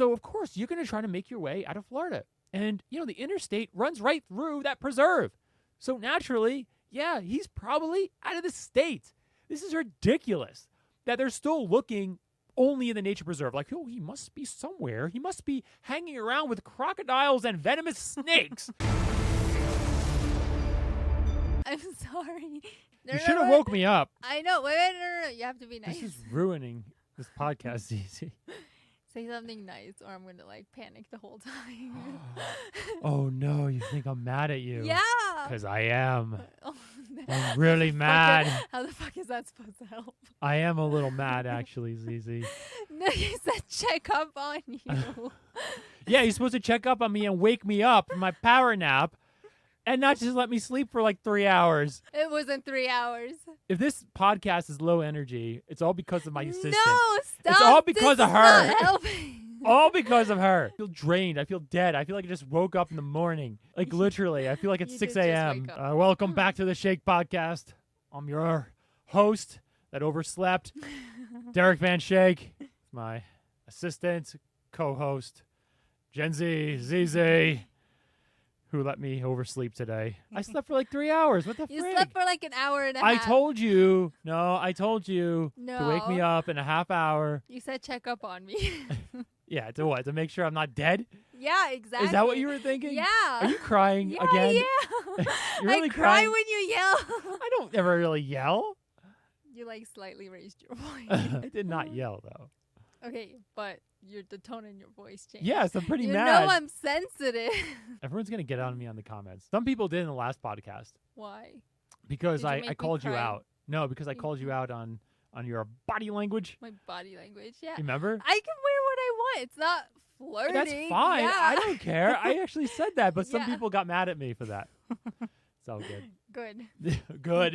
So, of course, you're going to try to make your way out of Florida. And, the interstate runs right through that preserve. So, naturally, yeah, he's probably out of the state. This is ridiculous that they're still looking only in the nature preserve. Like, he must be somewhere. He must be hanging around with crocodiles and venomous snakes. I'm sorry. You should have woke me up. I know. Wait, no. You have to be nice. This is ruining this podcast, easy. Say something nice or I'm going to panic the whole time. Oh, no. You think I'm mad at you? Yeah. Because I am. Oh, I'm really mad. How the fuck is that supposed to help? I am a little mad, actually, Zizi. No, you said check up on you. Yeah, you're supposed to check up on me and wake me up from my power nap and not just let me sleep for 3 hours. It wasn't 3 hours. If this podcast is low energy, it's all because of my assistant. No, stop. It's all because of her. Not helping. All because of her. I feel drained. I feel dead. I feel like I just woke up in the morning. Literally. I feel like it's 6 a.m. Welcome back to the Schaik podcast. I'm your host that overslept, Derek Van Schaik. My assistant, co-host, Gen Z, ZZ, who let me oversleep today. I slept for 3 hours. What the frick? You slept for an hour and a half. I told you to wake me up in a half hour. You said check up on me. Yeah, to what? To make sure I'm not dead? Yeah, exactly. Is that what you were thinking? Yeah. Are you crying again? Yeah. You're really I cry crying? when you yell. I don't ever really yell. You slightly raised your voice. I did not yell, though. Okay, but the tone in your voice changed. Yes, I'm pretty mad. You know I'm sensitive. Everyone's going to get on me on the comments. Some people did in the last podcast. Why? Because I called you cry? out. No, because I called you out on your body language. My body language, yeah. You remember? I can wear what I want. It's not flirting. That's fine. Yeah. I don't care. I actually said that, but some Yeah. people got mad at me for that. It's all good. Good. Good.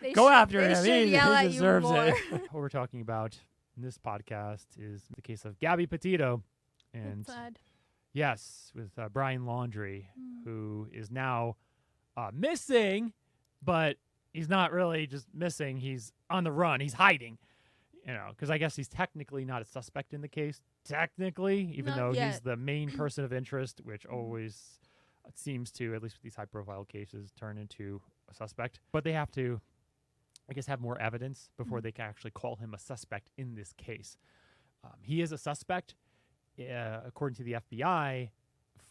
They Go after they him. should He yell at you deserves more. it. What we're talking about in this podcast is the case of Gabby Petito. And That's sad. yes, with Brian Laundrie, who is now missing, but he's not really just missing. He's on the run. He's hiding, because I guess he's technically not a suspect in the case. Technically, even Not though yet. he's the main person of interest, which always seems to, at least with these high-profile cases, turn into a suspect. But they have to, I guess, have more evidence before they can actually call him a suspect in this case. He is a suspect, according to the FBI,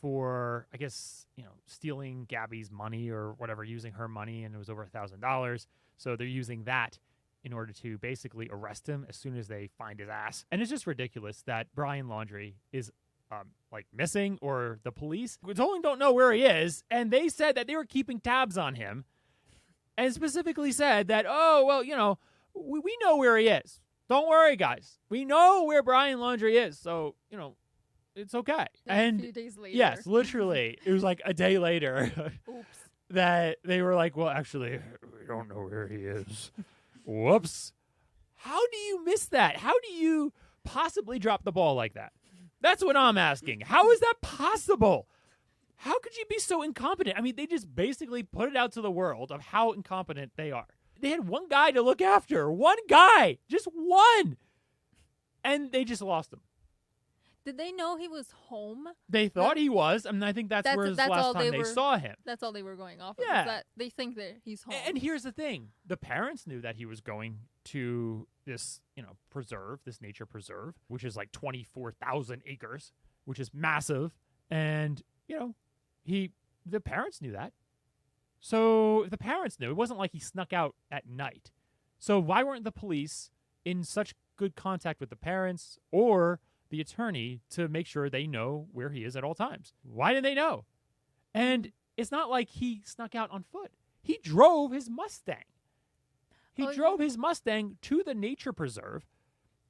for, I guess, stealing Gabby's money or whatever, using her money, and it was over $1,000. So they're using that in order to basically arrest him as soon as they find his ass. And it's just ridiculous that Brian Laundrie is missing, or the police totally don't know where he is. And they said that they were keeping tabs on him and specifically said that, we know where he is. Don't worry, guys. We know where Brian Laundrie is. So, it's okay. And a few days later. Yes, literally. It was a day later. Oops. That they were like, well, actually, we don't know where he is. Whoops. How do you miss that? How do you possibly drop the ball like that? That's what I'm asking. How is that possible? How could you be so incompetent? I mean, they just basically put it out to the world of how incompetent they are. They had one guy to look after. One guy. Just one. And they just lost him. Did they know he was home? They thought he was. I mean, I think that's where the last time they saw him. That's all they were going off of. Yeah. Is that they think that he's home. And here's the thing. The parents knew that he was going to this, preserve, this nature preserve, which is 24,000 acres, which is massive. And, the parents knew that. So if the parents knew, it wasn't like he snuck out at night. So why weren't the police in such good contact with the parents or the attorney to make sure they know where he is at all times? Why didn't they know? And it's not like he snuck out on foot. He drove his Mustang. He drove his Mustang to the nature preserve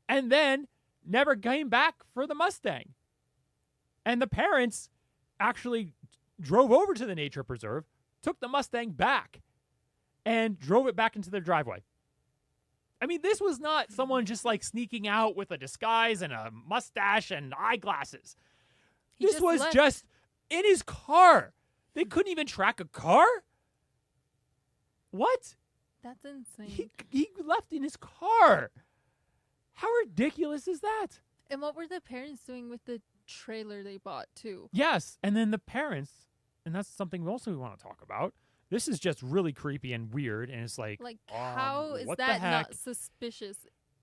and then never came back for the Mustang. And the parents actually drove over to the nature preserve, took the Mustang back, and drove it back into their driveway. I mean, this was not someone just sneaking out with a disguise and a mustache and eyeglasses. This was just in his car. They couldn't even track a car? What? That's insane. He left in his car. How ridiculous is that? And what were the parents doing with the trailer they bought too? Yes, and then the parents, and that's something we also want to talk about. This is just really creepy and weird, and it's like how is what the that heck? not suspicious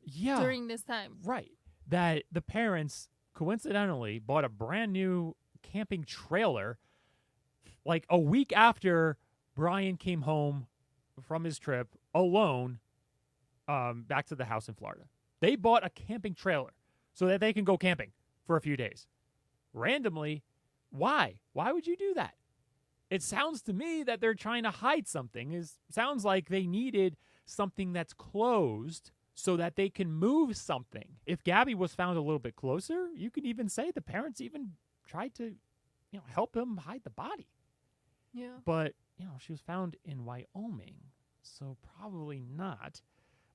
Yeah, during this time? right. That the parents coincidentally bought a brand new camping trailer like a week after Brian came home from his trip alone back to the house in Florida. They bought a camping trailer so that they can go camping for a few days. Randomly, why? Why would you do that? It sounds to me that they're trying to hide something. It sounds like they needed something that's closed so that they can move something. If Gabby was found a little bit closer, you could even say the parents even tried to, help him hide the body. Yeah. But, she was found in Wyoming, so probably not.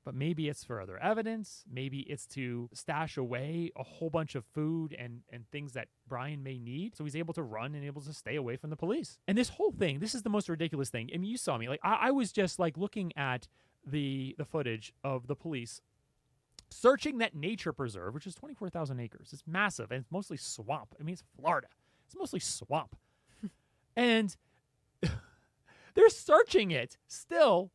But maybe it's for other evidence. Maybe it's to stash away a whole bunch of food and things that Brian may need. So he's able to run and able to stay away from the police. And this whole thing, this is the most ridiculous thing. I mean, you saw me. Like, I was just like looking at the footage of the police searching that nature preserve, which is 24,000 acres. It's massive and it's mostly swamp. I mean, it's Florida. It's mostly swamp. And they're searching it still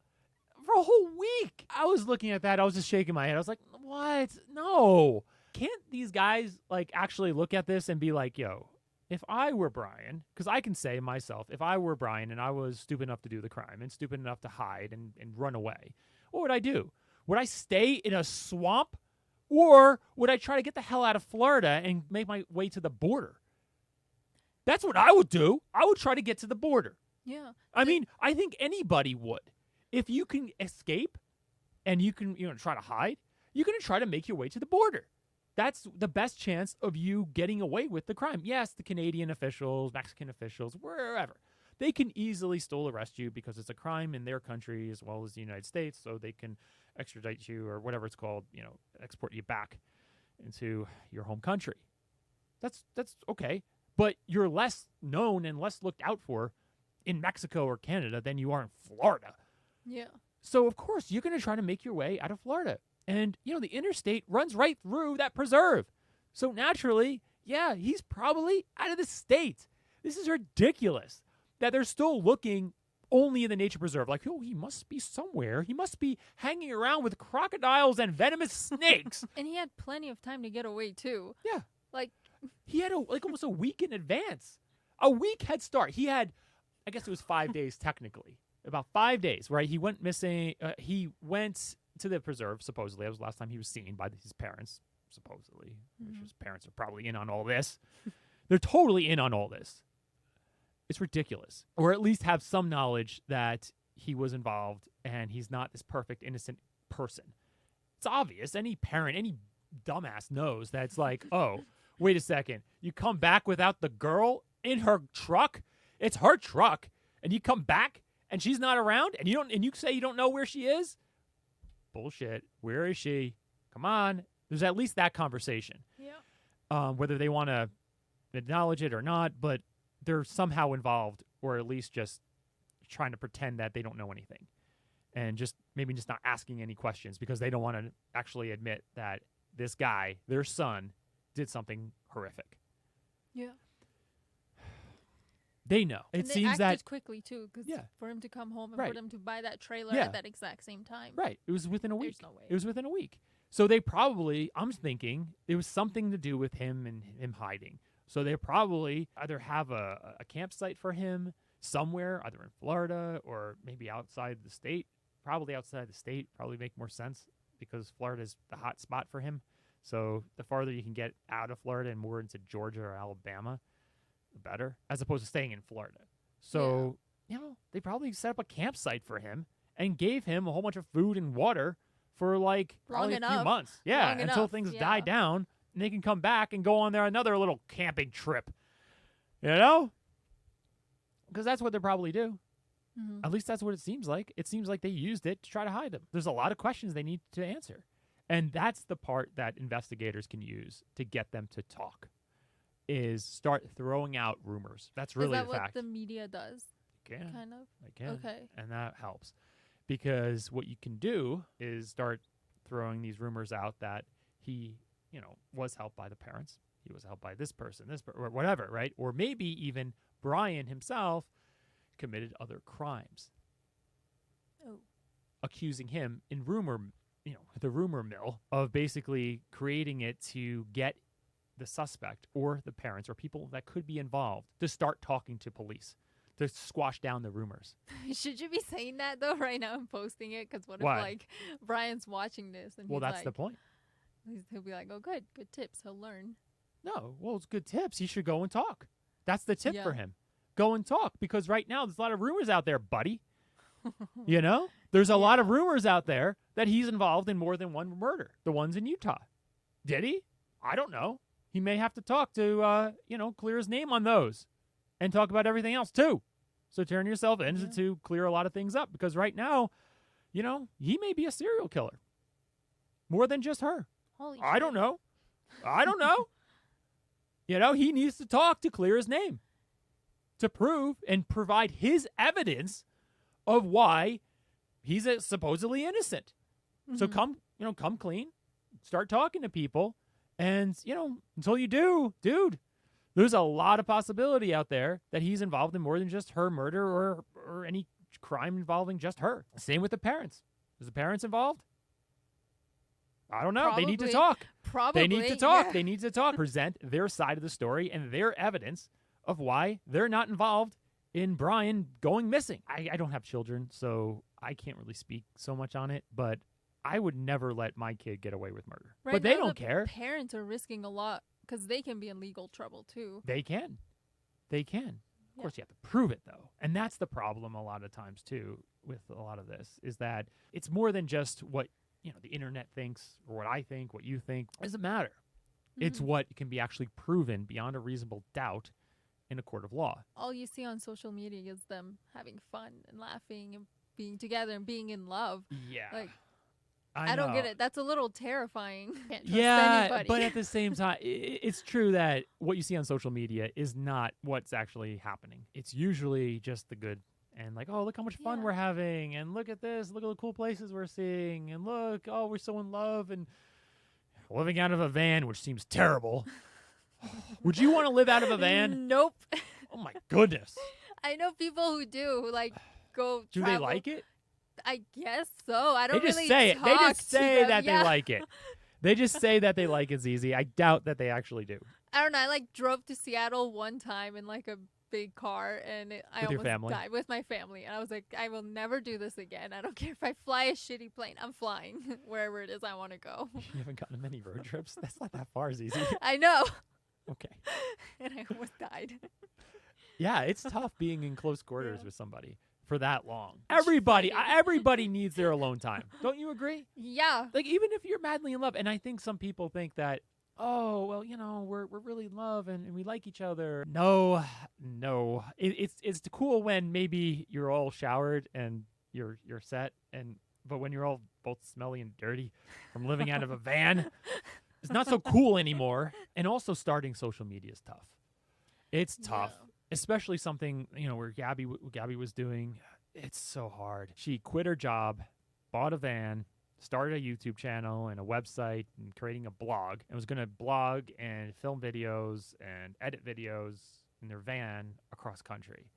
for a whole week. I was looking at that. I was just shaking my head. I was like, what? No. Can't these guys actually look at this and be like, yo, if I were Brian, because I can say myself, if I were Brian and I was stupid enough to do the crime and stupid enough to hide and run away, what would I do? Would I stay in a swamp, or would I try to get the hell out of Florida and make my way to the border? That's what I would do. I would try to get to the border. Yeah. I mean, I think anybody would. If you can escape and you can, try to hide, you're going to try to make your way to the border. That's the best chance of you getting away with the crime. Yes, the Canadian officials, Mexican officials, wherever, they can easily still arrest you because it's a crime in their country as well as the United States, so they can extradite you or whatever it's called, export you back into your home country. That's okay. But you're less known and less looked out for in Mexico or Canada than you are in Florida. Yeah. So, of course, you're going to try to make your way out of Florida. And, the interstate runs right through that preserve. So, naturally, yeah, he's probably out of the state. This is ridiculous that they're still looking only in the nature preserve. Like, oh, he must be somewhere. He must be hanging around with crocodiles and venomous snakes. And he had plenty of time to get away, too. Yeah. Like, he had almost a week in advance. A week head start. He had, I guess it was 5 days technically. About 5 days, right? He went missing. He went to the preserve, supposedly. That was the last time he was seen by his parents, supposedly. Which his parents are probably in on all this. They're totally in on all this. It's ridiculous. Or at least have some knowledge that he was involved and he's not this perfect, innocent person. It's obvious. Any parent, any dumbass knows that it's like, oh, wait a second. You come back without the girl in her truck? It's her truck. And you come back and she's not around, and you say you don't know where she is? Bullshit. Where is she? Come on. There's at least that conversation. yeah. Whether they want to acknowledge it or not, but they're somehow involved, or at least just trying to pretend that they don't know anything. And maybe not asking any questions because they don't want to actually admit that this guy, their son, did something horrific. Yeah. They know. And It they seems acted that quickly, too, because Yeah. for him to come home and Right. for them to buy that trailer Yeah. at that exact same time. right. It was within a week. There's no way. It was within a week. So they probably, I'm thinking, it was something to do with him and him hiding. So they probably either have a campsite for him somewhere, either in Florida or maybe outside the state. Probably outside the state, probably make more sense because Florida is the hot spot for him. So the farther you can get out of Florida and more into Georgia or Alabama, the better, as opposed to staying in Florida. So, they probably set up a campsite for him and gave him a whole bunch of food and water for probably a few enough. months. Yeah, Long until enough, things yeah. die down and they can come back and go on another little camping trip. Because that's what they probably do. Mm-hmm. At least that's what it seems like. It seems like they used it to try to hide him. There's a lot of questions they need to answer. And that's the part that investigators can use to get them to talk, is start throwing out rumors. That's really Is that the fact. what the media does? Can. Kind of. I can. Okay. And that helps. Because what you can do is start throwing these rumors out that he was helped by the parents. He was helped by this person, or whatever, right? Or maybe even Brian himself committed other crimes. Oh. Accusing him in the rumor mill of basically creating it to get the suspect or the parents or people that could be involved to start talking to police to squash down the rumors. Should you be saying that though right now and posting it? Because what Why? if like Brian's watching this and Well, he's that's like, the point. he'll be like, oh, good tips. He'll learn. No, well, it's good tips. He should go and talk. That's the tip Yeah. for him. Go and talk, because right now there's a lot of rumors out there, buddy. There's a lot of rumors out there that he's involved in more than one murder. The ones in Utah. Did he? I don't know. He may have to talk to, clear his name on those and talk about everything else too. So turn yourself in to clear a lot of things up, because right now, he may be a serial killer. More than just her. Holy I shit. don't know. He needs to talk to clear his name, to prove and provide his evidence of why he's supposedly innocent. So come clean, start talking to people, and, until you do, dude, there's a lot of possibility out there that he's involved in more than just her murder or any crime involving just her. Same with the parents. Is the parents involved? I don't know. Probably. They need to talk. Probably. They need to talk. Yeah. They need to talk. Present their side of the story and their evidence of why they're not involved in Brian going missing. I don't have children, so I can't really speak so much on it, but I would never let my kid get away with murder. Right but they now, don't the care. Parents are risking a lot because they can be in legal trouble too. They can. Of course, you have to prove it, though. And that's the problem a lot of times, too, with a lot of this, is that it's more than just what the internet thinks or what I think, what you think. It doesn't matter. It's what can be actually proven beyond a reasonable doubt in a court of law. All you see on social media is them having fun and laughing and being together and being in love. Yeah. Like, I don't know. get it. That's a little terrifying. Can't trust Yeah, anybody. but at the same time, it's true that what you see on social media is not what's actually happening. It's usually just the good. And like, oh, look how much fun we're having. And look at this. Look at the cool places we're seeing. And look, oh, we're so in love. And living out of a van, which seems terrible. Would you want to live out of a van? Nope. Oh, my goodness. I know people who do, who like go Do travel. they like it? I guess so. I don't They just really say it. They talk just to say them. that Yeah. they like it. They just say that they like it's easy. I doubt that they actually do. I don't know. I like drove to Seattle one time in like a big car, and I With your almost family? died with my family. And I was like, I will never do this again. I don't care if I fly a shitty plane. I'm flying wherever it is I want to go. You haven't gotten many road trips? That's not that far, Zizi. I know. Okay. And I almost died. Yeah, it's tough being in close quarters with somebody for that long. It's Everybody needs their alone time. Don't you agree? Yeah. Like, even if you're madly in love, and I think some people think that, oh, well, we're really in love and we like each other. No. It's cool when maybe you're all showered and you're set, but when you're all both smelly and dirty from living out of a van, it's not so cool anymore. And also starting social media is tough. It's tough. Yeah. Especially something, where Gabby was doing. It's so hard. She quit her job, bought a van, started a YouTube channel and a website and creating a blog, and was going to blog and film videos and edit videos in their van across country.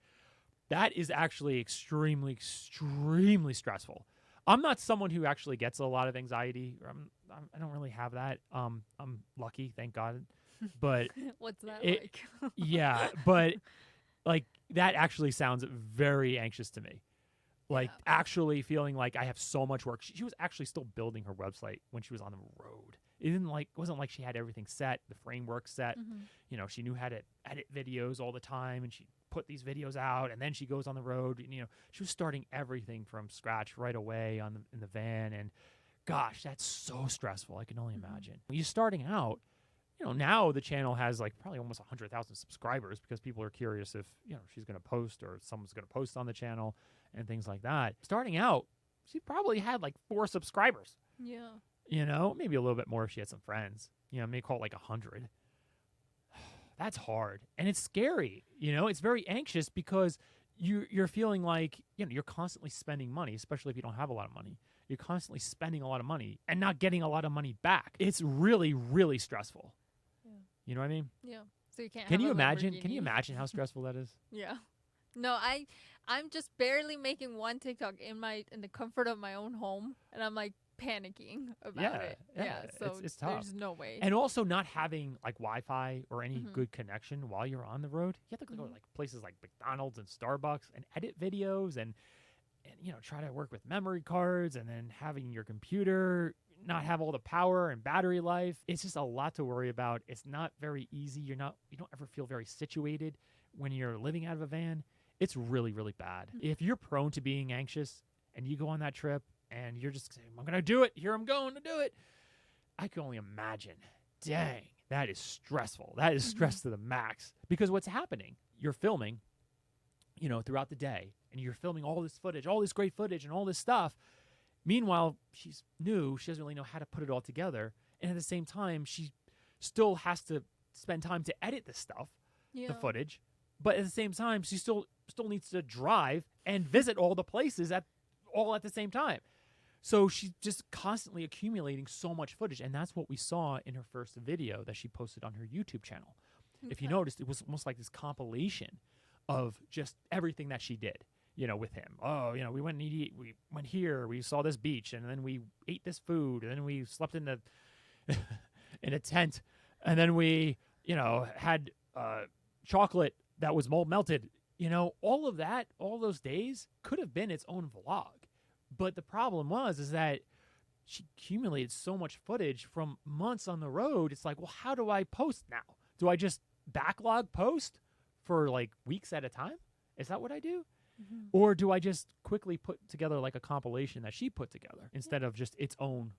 That is actually extremely, extremely stressful. I'm not someone who actually gets a lot of anxiety. I don't really have that. I'm lucky, thank God. But What's that it- like? yeah, but like that actually sounds very anxious to me. Like actually feeling like I have so much work. She was actually still building her website when she was on the road. It wasn't like she had everything set, the framework set. She knew how to edit videos all the time, and she put these videos out, and then she goes on the road. And, she was starting everything from scratch right away in the van. And gosh, that's so stressful. I can only imagine. When you're starting out, now the channel has like probably almost 100,000 subscribers because people are curious if, she's going to post or someone's going to post on the channel and things like that. Starting out, she probably had like 4 subscribers. Yeah. Maybe a little bit more if she had some friends. Maybe call it like 100. That's hard. And it's scary. It's very anxious because you're feeling like, you're constantly spending money, especially if you don't have a lot of money. You're constantly spending a lot of money and not getting a lot of money back. It's really, really stressful. Yeah. You know what I mean? Yeah. So you can't. Can have you a imagine? Can you Lamborghini. imagine how stressful that is? Yeah. No, I'm just barely making one TikTok in the comfort of my own home, and I'm like panicking about it. Yeah. So it's tough. there's no way. And also not having like Wi-Fi or any Mhm. good connection while you're on the road. You have to go to Mhm. like places like McDonald's and Starbucks and edit videos and try to work with memory cards, and then having your computer not have all the power and battery life. It's just a lot to worry about. It's not very easy. You don't ever feel very situated when you're living out of a van. It's really, really bad. Mhm. If you're prone to being anxious and you go on that trip and you're just saying, I'm going to do it. Here I'm going to do it. I can only imagine. Dang, that is stressful. That is stress to the max. Because what's happening, you're filming, throughout the day, and you're filming all this footage, all this great footage and all this stuff. Meanwhile, she's new. She doesn't really know how to put it all together. And at the same time, she still has to spend time to edit this stuff, Yeah. the footage. But at the same time, she still needs to drive and visit all the places all at the same time. So she's just constantly accumulating so much footage. And that's what we saw in her first video that she posted on her YouTube channel. If you Okay. noticed, it was almost like this compilation of just everything that she did, with him. Oh, we went and we went here, we saw this beach, and then we ate this food, and then we slept in in a tent, and then we, had chocolate that was mold melted. All of that, all those days could have been its own vlog. But the problem is that she accumulated so much footage from months on the road. It's like, well, how do I post now? Do I just backlog post for like weeks at a time? Is that what I do? Mhm. Or do I just quickly put together like a compilation that she put together instead of just its own,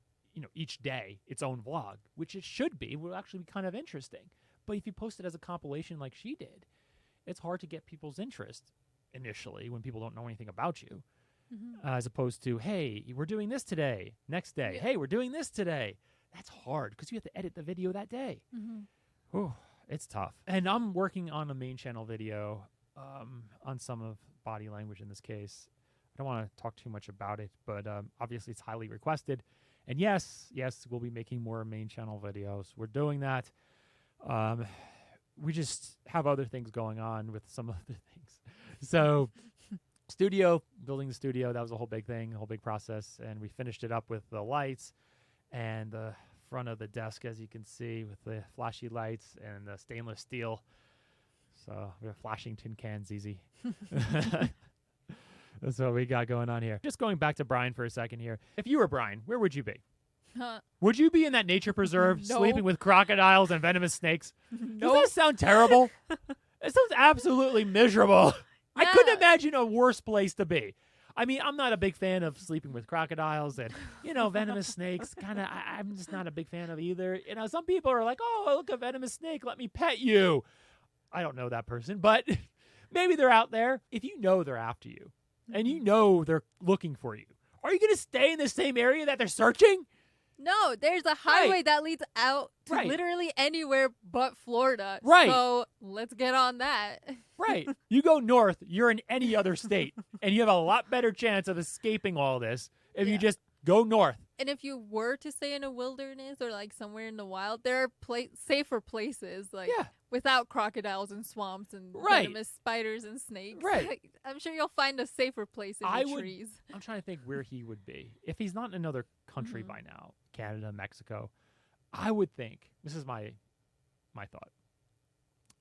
each day, its own vlog, which it should be? It would actually be kind of interesting. But if you post it as a compilation like she did, it's hard to get people's interest initially when people don't know anything about you, Mhm. as opposed to, hey, we're doing this today. Next day, Yeah. hey, we're doing this today. That's hard because you have to edit the video that day. Mhm. Whew, it's tough. And I'm working on a main channel video on some of body language in this case. I don't want to talk too much about it, but obviously it's highly requested. And yes, we'll be making more main channel videos. We're doing that. We just have other things going on with some other things. So building the studio, that was a whole big thing, a whole big process. And we finished it up with the lights and the front of the desk, as you can see, with the flashy lights and the stainless steel. So we're flashing tin cans easy. That's what we got going on here. Just going back to Brian for a second here. If you were Brian, where would you be? Huh. Would you be in that nature preserve No. sleeping with crocodiles and venomous snakes? Does No. that sound terrible? It sounds absolutely miserable. I couldn't Yeah. imagine a worse place to be. I mean, I'm not a big fan of sleeping with crocodiles and, venomous snakes. I'm just not a big fan of either. Some people are like, oh, look, a venomous snake. Let me pet you. I don't know that person, but maybe they're out there. If you know they're after you and you know they're looking for you, are you going to stay in the same area that they're searching? No, there's a highway that leads out to Right. literally anywhere but Florida. Right. So let's get on that. Right. You go north, you're in any other state, and you have a lot better chance of escaping all this if you Yeah. just go north. And if you were to stay in a wilderness or like somewhere in the wild, there are safer places Yeah. without crocodiles and swamps and Right. venomous spiders and snakes. Right. I'm sure you'll find a safer place in the trees. I'm trying to think where he would be. If he's not in another country Mhm. by now, Canada, Mexico, I would think, this is my thought,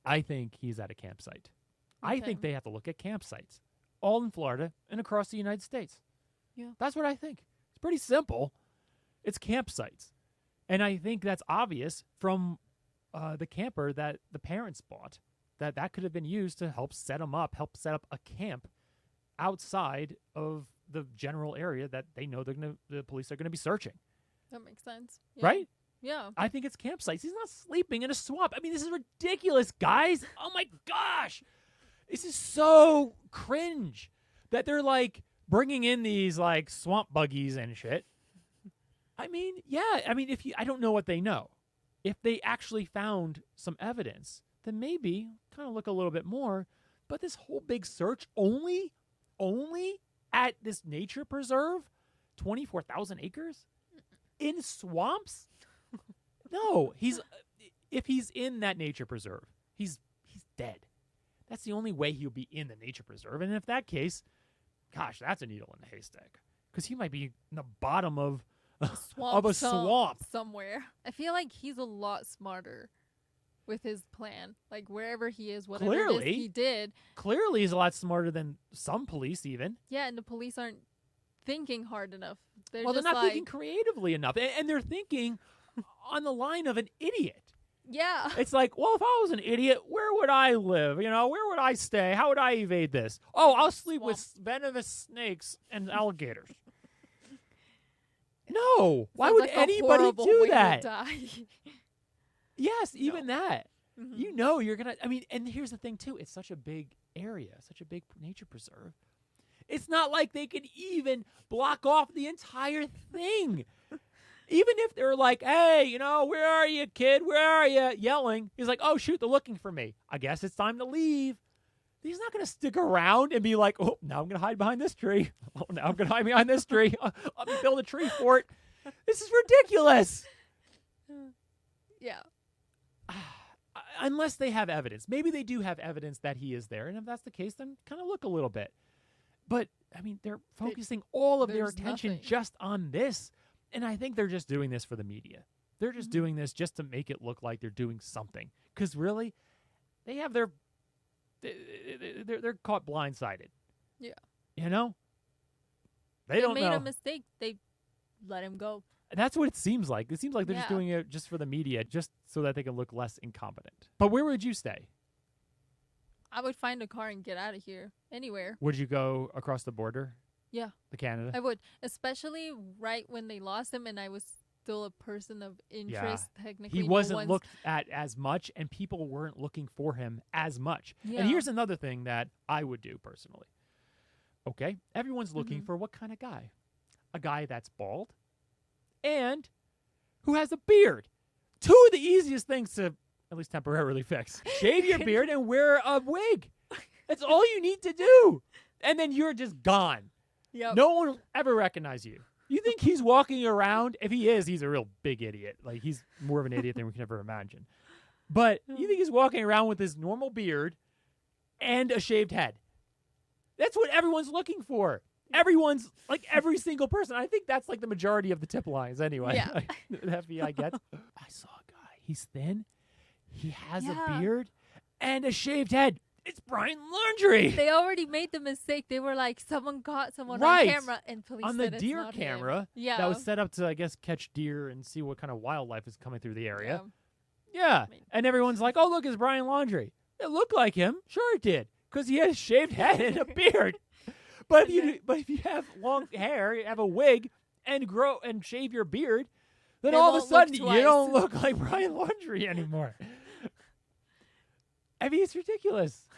I think he's at a campsite. I Okay. think they have to look at campsites all in Florida and across the United States. Yeah. That's what I think. It's pretty simple. It's campsites. And I think that's obvious from the camper that the parents bought, that could have been used to help set up a camp outside of the general area that they know the police are going to be searching. That makes sense. Yeah. Right? Yeah. I think it's campsites. He's not sleeping in a swamp. I mean, this is ridiculous, guys. Oh my gosh. This is so cringe that they're like bringing in these like swamp buggies and shit. I mean, yeah. I mean, I don't know what they know. If they actually found some evidence, then maybe kind of look a little bit more. But this whole big search only at this nature preserve, 24,000 acres in swamps? No, if he's in that nature preserve, he's dead. That's the only way he'll be in the nature preserve. And if that case, gosh, that's a needle in the haystack, because he might be in the bottom of a swamp somewhere. I feel like he's a lot smarter with his plan. Like wherever he is, whatever it is he did. Clearly, he's a lot smarter than some police even. Yeah, and the police aren't thinking hard enough. They're not thinking creatively enough. And they're thinking on the line of an idiot. Yeah. It's like, well, if I was an idiot, where would I live? Where would I stay? How would I evade this? Oh, I'll sleep with venomous snakes and alligators. No. Why would anybody do that? Yes, even that. Mm-hmm. You're going to, and here's the thing too. It's such a big area, such a big nature preserve. It's not like they could even block off the entire thing. Even if they're like, hey, where are you, kid? Where are you? Yelling. He's like, oh, shoot, they're looking for me. I guess it's time to leave. He's not going to stick around and be like, oh, now I'm going to hide behind this tree. Oh, now I'm going to hide behind this tree. I'll build a tree fort. This is ridiculous. Yeah. Unless they have evidence. Maybe they do have evidence that he is there. And if that's the case, then kind of look a little bit. But, they're focusing all of their attention just on this. And I think they're just doing this for the media. They're just doing this just to make it look like they're doing something. Because really, they have they're caught blindsided. Yeah. They don't know. They made a mistake. They let him go. That's what it seems like. It seems like they're just doing it just for the media, just so that they can look less incompetent. But where would you stay? I would find a car and get out of here. Anywhere. Would you go across the border? Yeah. To Canada? I would. Especially right when they lost him and I was still a person of interest, technically. He wasn't looked at as much and people weren't looking for him as much. Yeah. And here's another thing that I would do personally. Okay? Everyone's looking for what kind of guy? A guy that's bald and who has a beard. Two of the easiest things to at least temporarily fix. Shave your beard and wear a wig. That's all you need to do. And then you're just gone. Yep. No one will ever recognize you. You think he's walking around? If he is, he's a real big idiot. Like, he's more of an idiot than we can ever imagine. But you think he's walking around with his normal beard and a shaved head. That's what everyone's looking for. Everyone's, like, every single person. I think that's, like, the majority of the tip lines anyway. Yeah. The FBI gets. I saw a guy. He's thin. He has a beard and a shaved head. It's Brian Laundrie. They already made the mistake. They were like, someone caught someone on camera, and police on the deer camera. Yeah, that was set up to, I guess, catch deer and see what kind of wildlife is coming through the area. Yeah, and everyone's like, "Oh, look, it's Brian Laundrie." It looked like him. Sure, it did, because he had a shaved head and a beard. But if you have long hair, you have a wig, and shave your beard, then all of a sudden you don't look like Brian Laundrie anymore. It's ridiculous.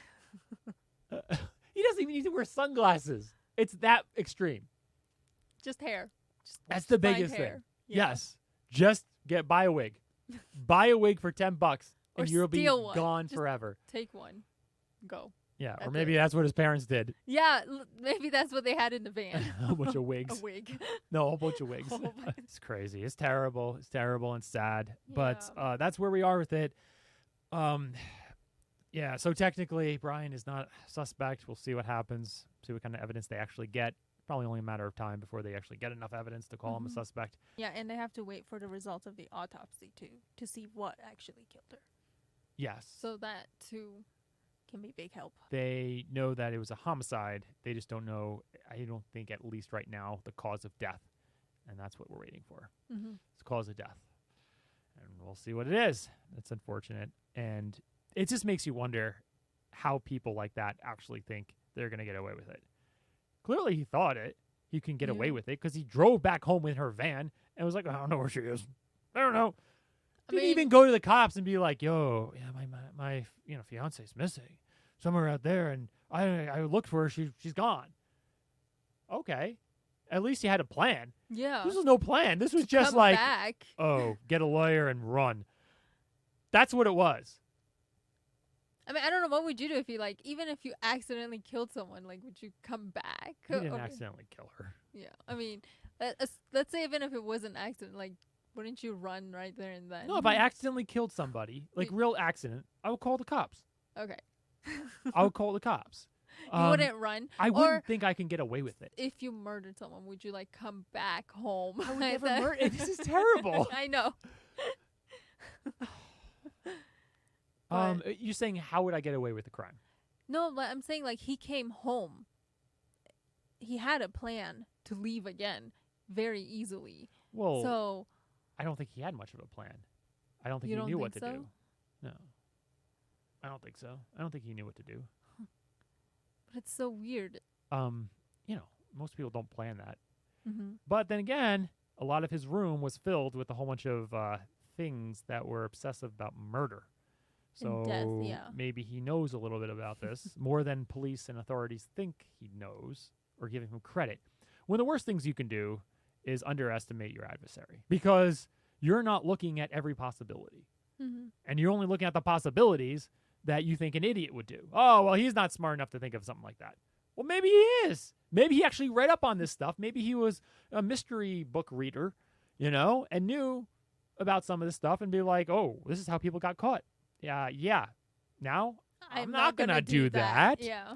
He doesn't even need to wear sunglasses. It's that extreme. Just hair. That's the biggest thing. Yeah. Yes. Just buy a wig. Buy a wig for $10 and you'll be gone forever. Take one. Go. Yeah, or maybe that's what his parents did. Yeah, maybe that's what they had in the van. A bunch of wigs. A wig. No, a whole bunch of wigs. It's crazy. It's terrible. It's terrible and sad. Yeah. But that's where we are with it. Yeah, so technically, Brian is not suspect. We'll see what happens, see what kind of evidence they actually get. Probably only a matter of time before they actually get enough evidence to call him a suspect. Yeah, and they have to wait for the results of the autopsy, too, to see what actually killed her. Yes. So that, too, can be big help. They know that it was a homicide. They just don't know, I don't think, at least right now, the cause of death. And that's what we're waiting for. It's the cause of death. And we'll see what it is. That's unfortunate. And it just makes you wonder how people like that actually think they're going to get away with it. Clearly, he thought he can get away with it because he drove back home in her van and was like, I don't know where she is. I don't know. Didn't even go to the cops and be like, yo, yeah, my fiance's missing somewhere out there, and I looked for her. She's gone. Okay. At least he had a plan. Yeah. This was no plan. This was just like, back. Oh, get a lawyer and run. That's what it was. I mean, I don't know, what would you do if you, even if you accidentally killed someone, would you come back? He didn't accidentally kill her. Yeah. I mean, Let's say even if it was an accident, like, wouldn't you run right there and then? No, if I accidentally killed somebody, like real accident, I would call the cops. Okay. I would call the cops. You wouldn't run. I wouldn't think I can get away with it. If you murdered someone, would you like come back home? I would never murder. This is terrible. I know. You're saying how would I get away with the crime? No, but I'm saying like he came home. He had a plan to leave again very easily. Well, so I don't think he had much of a plan. I don't think You he don't knew think what to so? do. No. I don't think so. I don't think he knew what to do. But it's so weird. Most people don't plan that. Mm-hmm. But then again, a lot of his room was filled with a whole bunch of things that were obsessive about murder. So And death, yeah. maybe he knows a little bit about this, more than police and authorities think he knows or giving him credit. One of the worst things you can do is underestimate your adversary because you're not looking at every possibility. Mm-hmm. And you're only looking at the possibilities that you think an idiot would do. Oh, well, he's not smart enough to think of something like that. Well, maybe he is. Maybe he actually read up on this stuff. Maybe he was a mystery book reader, and knew about some of this stuff and be like, oh, this is how people got caught. Yeah. Now, I'm not going to do that. Yeah.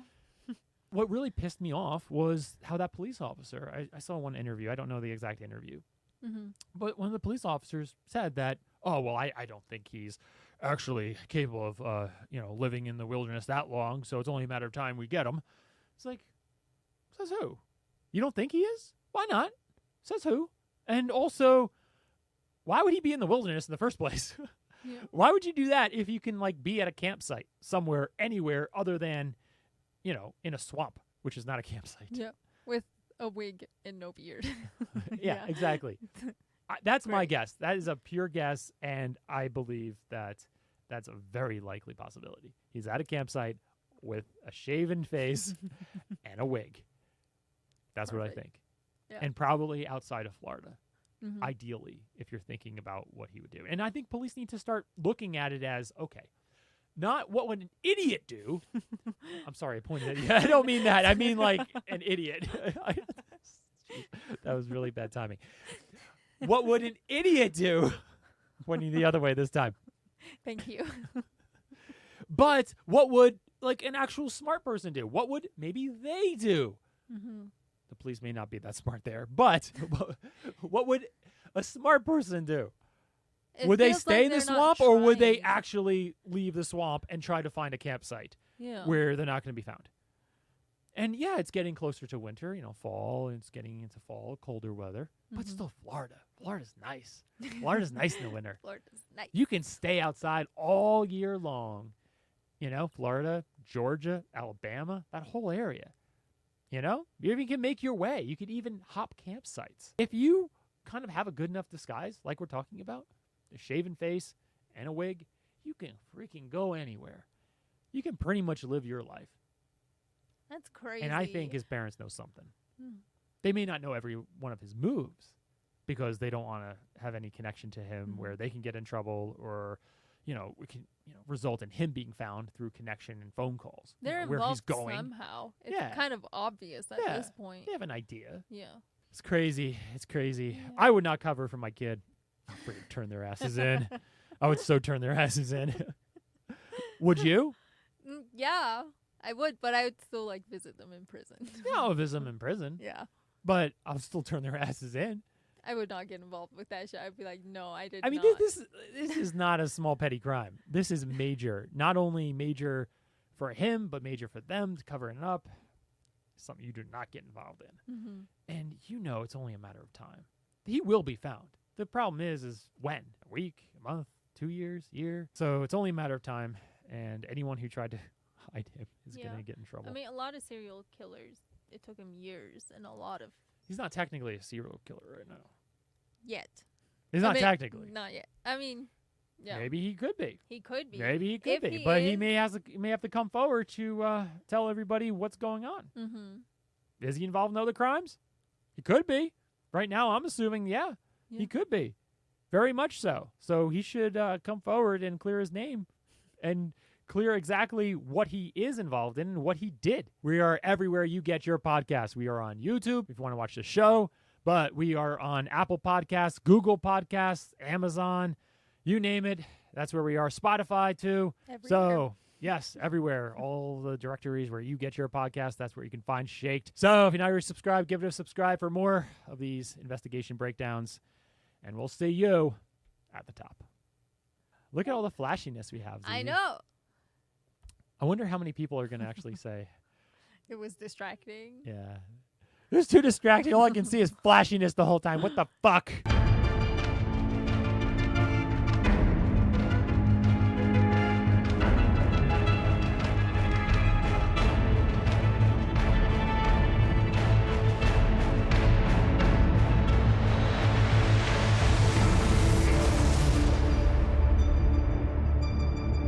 What really pissed me off was how that police officer, I saw one interview. I don't know the exact interview. Mm-hmm. But one of the police officers said that, oh, well, I don't think he's actually capable of, living in the wilderness that long, so it's only a matter of time we get him. It's like, says who? You don't think he is? Why not? Says who? And also, why would he be in the wilderness in the first place? Yeah. Why would you do that if you can, be at a campsite somewhere, anywhere other than, in a swamp, which is not a campsite? Yeah. With a wig and no beard. Yeah, exactly. That's my Right. guess. That is a pure guess, and I believe that that's a very likely possibility. He's at a campsite with a shaven face and a wig. That's what I Perfect. think. Yeah. And probably outside of Florida, Mm-hmm. ideally, if you're thinking about what he would do. And I think police need to start looking at it as, okay, not what would an idiot do. I'm sorry, I pointed at you. I don't mean that. I mean like an idiot. Jeez, that was really bad timing. What would an idiot do? Pointing the other way this time. Thank you. But what would an actual smart person do? What would maybe they do? Mm-hmm. The police may not be that smart there, but what would a smart person do? Would they stay in the swamp, or would they actually leave the swamp and try to find a campsite where they're not going to be found? And yeah, it's getting closer to winter, fall. It's getting into fall, colder weather, but still Florida. Florida's nice. Florida's nice in the winter. Florida's nice. You can stay outside all year long. Florida, Georgia, Alabama, that whole area. You even can make your way. You could even hop campsites. If you kind of have a good enough disguise, like we're talking about, a shaven face and a wig, you can freaking go anywhere. You can pretty much live your life. That's crazy. And I think his parents know something. Hmm. They may not know every one of his moves because they don't want to have any connection to him where they can get in trouble or, we can, result in him being found through connection and phone calls. They're where he's involved going. somehow. It's Yeah. kind of obvious at Yeah. this point. They have an idea. Yeah. It's crazy. It's crazy. Yeah. I would not cover for my kid. I'd freaking turn their asses in. I would so turn their asses in. Would you? Yeah, I would, but I would still visit them in prison. Yeah, I'll visit them in prison. Yeah. But I'll still turn their asses in. I would not get involved with that shit. I'd be like, no, I did I mean, not. this is not a small petty crime. This is major. Not only major for him, but major for them to cover it up. Something you do not get involved in. Mm-hmm. And it's only a matter of time. He will be found. The problem is when? A week, a month, 2 years, year? So it's only a matter of time. And anyone who tried to hide him is going to get in trouble. I mean, a lot of serial killers, it took them years, and a lot of He's not technically a serial killer right now. yet. He's not technically. Not yet. I mean, yeah. Maybe he could be. He could be. Maybe he could If be. he But he is- may have to come forward to tell everybody what's going on. Mm-hmm. Is he involved in other crimes? He could be. Right now, I'm assuming, yeah. He could be. Very much so. So he should come forward and clear his name and clear exactly what he is involved in and what he did. We are everywhere you get your podcast. We are on YouTube if you want to watch the show. But we are on Apple Podcasts, Google Podcasts, Amazon, you name it. That's where we are. Spotify, too. Everywhere. So, yes, everywhere. All the directories where you get your podcast, that's where you can find Schaik. So, if you're not already subscribed, give it a subscribe for more of these investigation breakdowns. And we'll see you at the top. Look at all the flashiness we have. Z. I know. I wonder how many people are going to actually say. It was distracting. Yeah. It was too distracting. All I can see is flashiness the whole time. What the fuck?